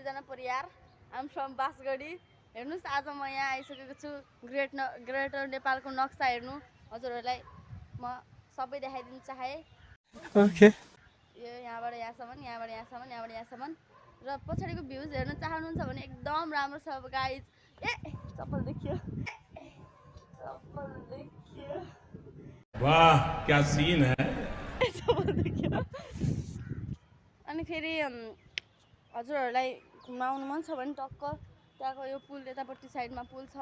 सृजना परियार आम from बासगढी हेर्नुस् आज म यहाँ आइसकेको छु ग्रेटर नेपालको नक्सा हेर्नु हजुरहरूलाई म सबै देखाइदिन चाहे ओके यो यहाँबाट यहाँसम्म यहाँबाट यहाँसम्म यहाँबाट यहाँसम्म र पछाडिको भ्यूज हेर्न चाहनुहुन्छ भने एकदम राम्रो छ गाइज ए चप्पल देखियो वाह क्या सीन है चप्पल देखियो अनि फेरि हजुरहरूलाई घुम्न आउनु मन छ भने टक्क त्यहाँको यो पुल यतापट्टि साइडमा पुल छ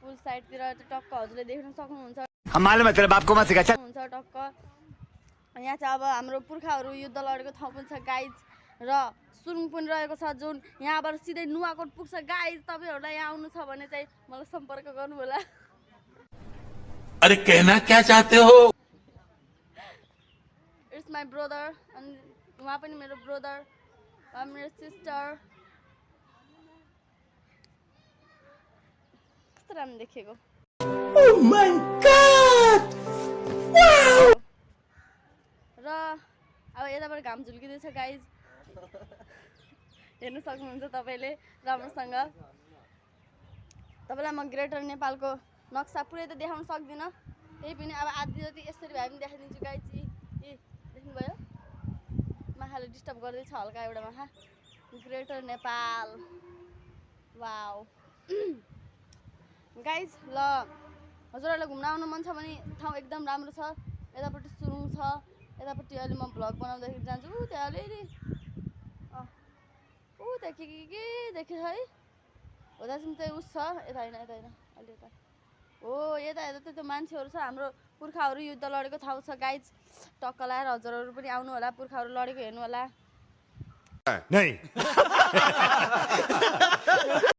पुल साइडतिर टक्क हजुरले देख्न सक्नुहुन्छ हुन्छ टक्क यहाँ चाहिँ अब हाम्रो पुर्खाहरू युद्ध लडेको ठाउँ पनि छ गाइज र सुरुङ पनि रहेको छ जुन यहाँबाट सिधै नुवाकोट पुग्छ गाइज तपाईँहरूलाई यहाँ आउनु छ भने चाहिँ मलाई सम्पर्क गर्नु होला अरे कहना क्या चाहते हो इट्स माई ब्रदर अनि उहाँ पनि मेरो ब्रदर मेरो सिस्टर कस्तो राम्रो देखेको Oh my God! Wow! र अब यताबाट घाम झुल्किँदैछ गाइज हेर्नु सक्नुहुन्छ तपाईँले राम्रोसँग तपाईँलाई म ग्रेटर नेपालको नक्सा पुरै त देखाउन सक्दिनँ त्यही पनि अब आधी जति यसरी भए पनि देखाइदिन्छु गाइज देख्नुभयो माखाले डिस्टर्ब गर्दैछ हल्का एउटा माखा ग्रेटर नेपाल वाउ गाइज ल हजुरहरूलाई घुम्न आउनु मन छ भने ठाउँ एकदम राम्रो छ यतापट्टि सुरुङ छ यतापट्टि अहिले म भ्लग बनाउँदाखेरि जान्छु त्यहाँ अलिअलि त्यहाँ के देखेँ है हो दार्जिलिङ चाहिँ उस छ यता होइन अलि यता हो यता हेर्दा त त्यो मान्छेहरू छ हाम्रो पुर्खाहरू युद्ध लडेको ठाउँ छ गाइज टक्क लाएर हजुरहरू पनि आउनु होला पुर्खाहरू लडेको हेर्नु होला